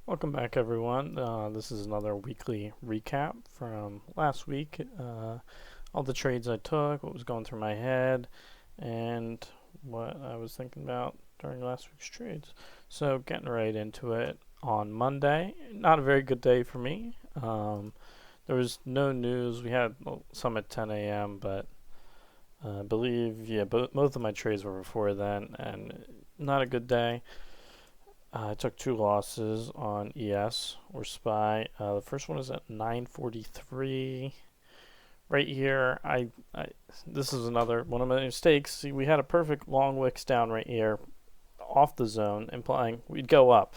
Welcome back, everyone. This is another weekly recap from last week. All the trades I took, what was going through my head, and what I was thinking about during last week's trades. So, getting right into it on Monday. Not a very good day for me. There was no news. We had some at 10 a.m., but I believe, both of my trades were before then, and not a good day. I took two losses on ES or SPY. The first one is at 943. Right here, I this is another one of my mistakes. See, we had a perfect long wicks down right here off the zone, implying we'd go up.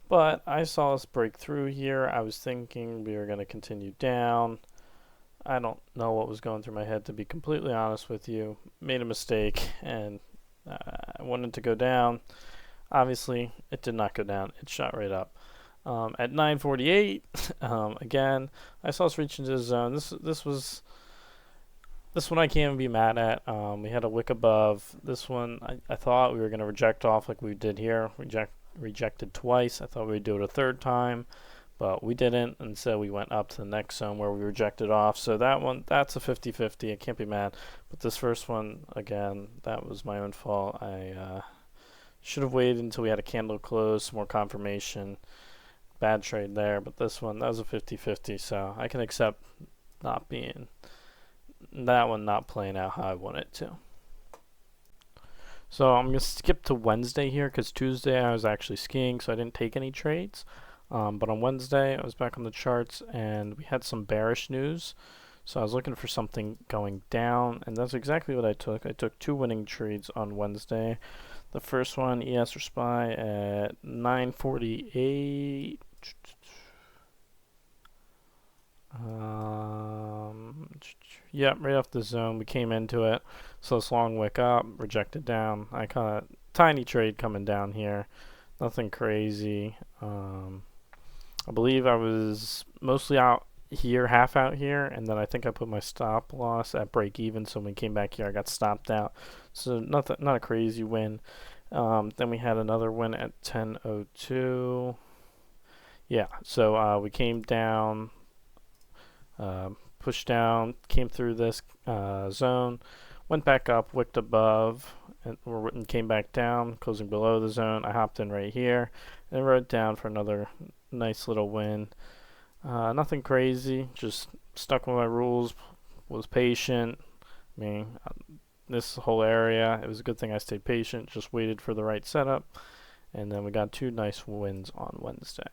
But I saw us break through here. I was thinking we were going to continue down. I don't know what was going through my head, to be completely honest with you. Made a mistake, and I wanted to go down. Obviously, it did not go down. It shot right up. At 9:48, again, I saw us reach into the zone. This one I can't even be mad at. We had a wick above. This one I thought we were going to reject off like we did here. Rejected twice. I thought we'd do it a third time, but we didn't. Instead, we went up to the next zone where we rejected off. So that's a 50-50. I can't be mad. But this first one, again, that was my own fault. I should have waited until we had a candle close, some more confirmation. Bad trade there, but this one, that was a 50-50, so I can accept not playing out how I want it to. So I'm going to skip to Wednesday here because Tuesday I was actually skiing, so I didn't take any trades. But on Wednesday, I was back on the charts, and we had some bearish news. So I was looking for something going down, and that's exactly what I took. I took two winning trades on Wednesday. The first one, ES or SPY at 948. Yep, right off the zone. We came into it. So this long wick up, rejected down. I caught a tiny trade coming down here. Nothing crazy. I believe I was mostly out here, half out here, and then I think I put my stop loss at break even. So when we came back here, I got stopped out. So not a crazy win. Then we had another win at 10:02. Yeah, so we came down, pushed down, came through this zone, went back up, wicked above, and came back down, closing below the zone. I hopped in right here and rode down for another nice little win. Nothing crazy, just stuck with my rules, was patient. I mean, this whole area, it was a good thing I stayed patient, just waited for the right setup, and then we got two nice wins on Wednesday.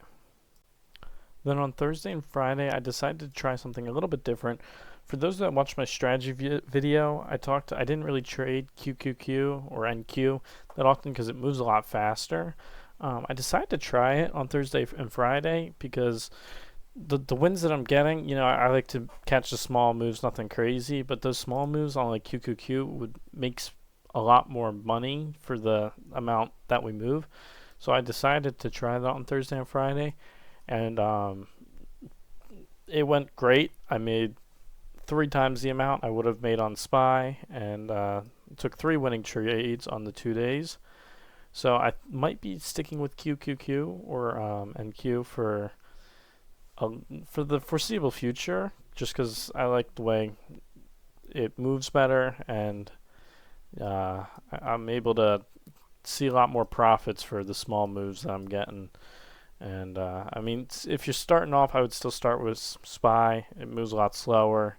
Then on Thursday and Friday, I decided to try something a little bit different. For those that watched my strategy video, I didn't really trade QQQ or NQ that often because it moves a lot faster. I decided to try it on Thursday and Friday because the wins that I'm getting, I like to catch the small moves, nothing crazy, but those small moves on like QQQ would makes a lot more money for the amount that we move. So I decided to try that on Thursday and Friday, and it went great. I made 3 times the amount I would have made on SPY, and took 3 winning trades on the 2 days. So I might be sticking with QQQ or NQ for the foreseeable future, just because I like the way it moves better, and I'm able to see a lot more profits for the small moves that I'm getting. And I mean, if you're starting off, I would still start with SPY. It moves a lot slower.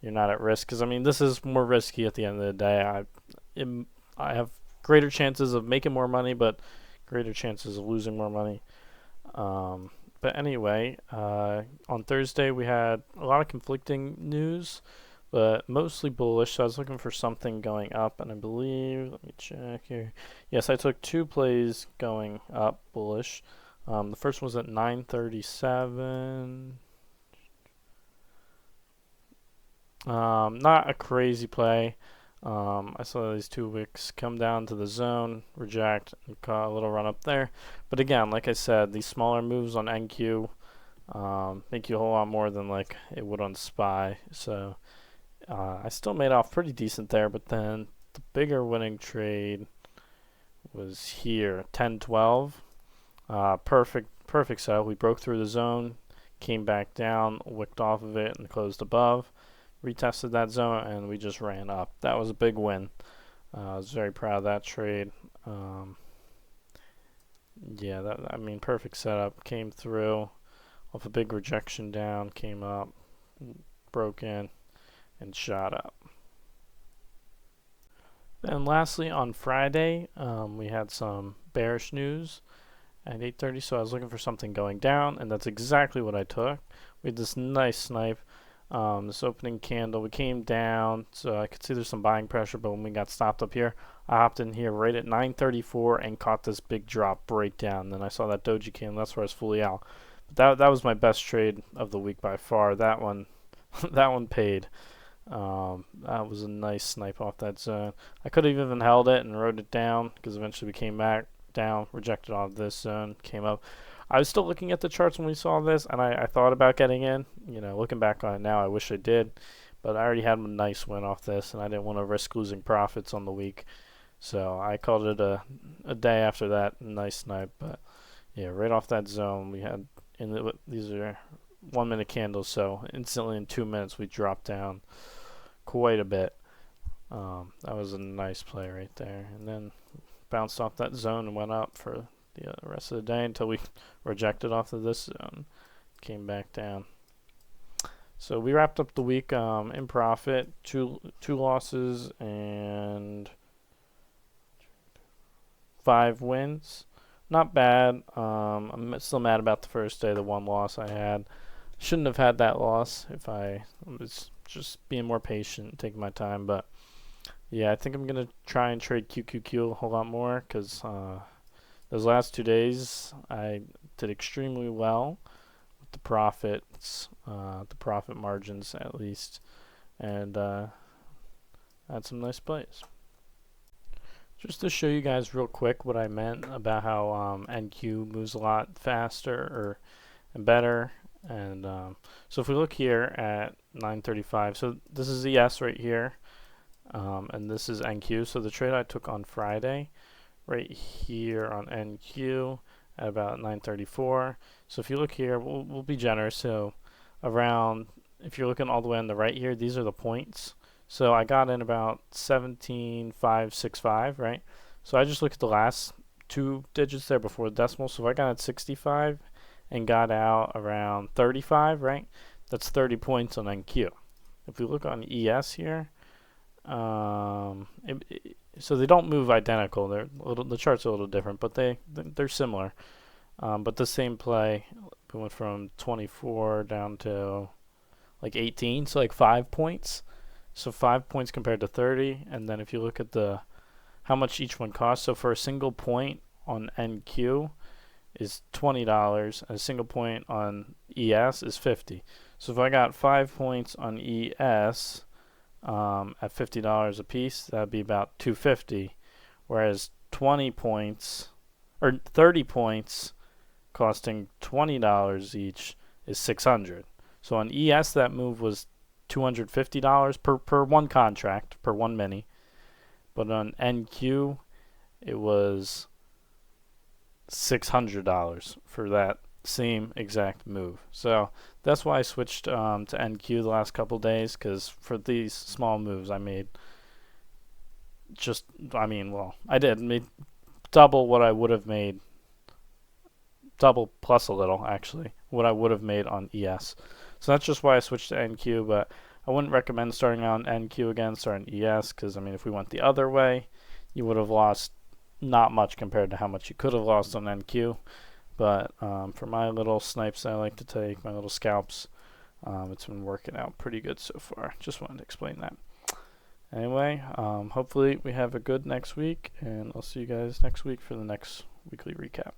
You're not at risk because I mean, this is more risky at the end of the day. I have greater chances of making more money, but greater chances of losing more money. But anyway, on Thursday we had a lot of conflicting news, but mostly bullish. So I was looking for something going up, and I believe, let me check here. Yes, I took 2 plays going up bullish. The first one was at 937. Not a crazy play. I saw these 2 wicks come down to the zone, reject, and caught a little run up there. But again, like I said, these smaller moves on NQ make you a whole lot more than like it would on SPY. So I still made off pretty decent there, but then the bigger winning trade was here, 10-12. Perfect perfect setup. We broke through the zone, came back down, wicked off of it, and closed above. Retested that zone, and we just ran up. That was a big win. I was very proud of that trade. Yeah, I mean, perfect setup. Came through off a big rejection down, came up, broke in, and shot up. Then lastly, on Friday, we had some bearish news at 8:30, so I was looking for something going down, and that's exactly what I took. We had this nice snipe. This opening candle, we came down, so I could see there's some buying pressure, but when we got stopped up here, I hopped in here right at 9:34 and caught this big drop breakdown. Then I saw that doji candle, that's where I was fully out. But that was my best trade of the week by far. That one, that one paid. That was a nice snipe off that zone. I could have even held it and rode it down because eventually we came back down, rejected off this zone, came up. I was still looking at the charts when we saw this, and I thought about getting in. You know, looking back on it now, I wish I did. But I already had a nice win off this, and I didn't want to risk losing profits on the week. So I called it a day after that. Nice snipe. But, yeah, right off that zone, we had, these are 1 minute candles, so instantly in 2 minutes we dropped down quite a bit. That was a nice play right there. And then bounced off that zone and went up for the rest of the day until we rejected off of this zone, came back down. So we wrapped up the week in profit, two losses and 5 wins. Not bad. I'm still mad about the first day, the 1 loss I had. Shouldn't have had that loss if I was just being more patient and taking my time. But yeah, I think I'm gonna try and trade QQQ a whole lot more because those last 2 days, I did extremely well with the profits, the profit margins at least, and had some nice plays. Just to show you guys real quick what I meant about how NQ moves a lot faster and better. And so if we look here at 9:35, so this is ES right here, and this is NQ. So the trade I took on Friday, right here on NQ at about 9:34. So if you look here, we'll be generous. So around, if you're looking all the way on the right here, these are the points. So I got in about 17,565, right? So I just look at the last 2 digits there before the decimal. So if I got at 65 and got out around 35, right? That's 30 points on NQ. If we look on ES here, so they don't move identical. The charts are a little different, but they're similar. But the same play, we went from 24 down to like 18, so like 5 points. So 5 points compared to 30, and then if you look at how much each one costs, so for a single point on NQ is $20, and a single point on ES is $50. So if I got 5 points on ES at $50 a piece, that'd be about $250, whereas 20 points or 30 points costing $20 each is $600. So on ES, that move was $250 per one contract, per one mini. But on NQ, it was $600 for that same exact move. So that's why I switched to NQ the last couple days, because for these small moves I made I made double what I would have made, double plus a little actually, what I would have made on ES. So that's just why I switched to NQ, but I wouldn't recommend starting out on NQ again, starting ES, because if we went the other way, you would have lost not much compared to how much you could have lost on NQ. But for my little snipes I like to take, my little scalps, it's been working out pretty good so far. Just wanted to explain that. Anyway, hopefully we have a good next week, and I'll see you guys next week for the next weekly recap.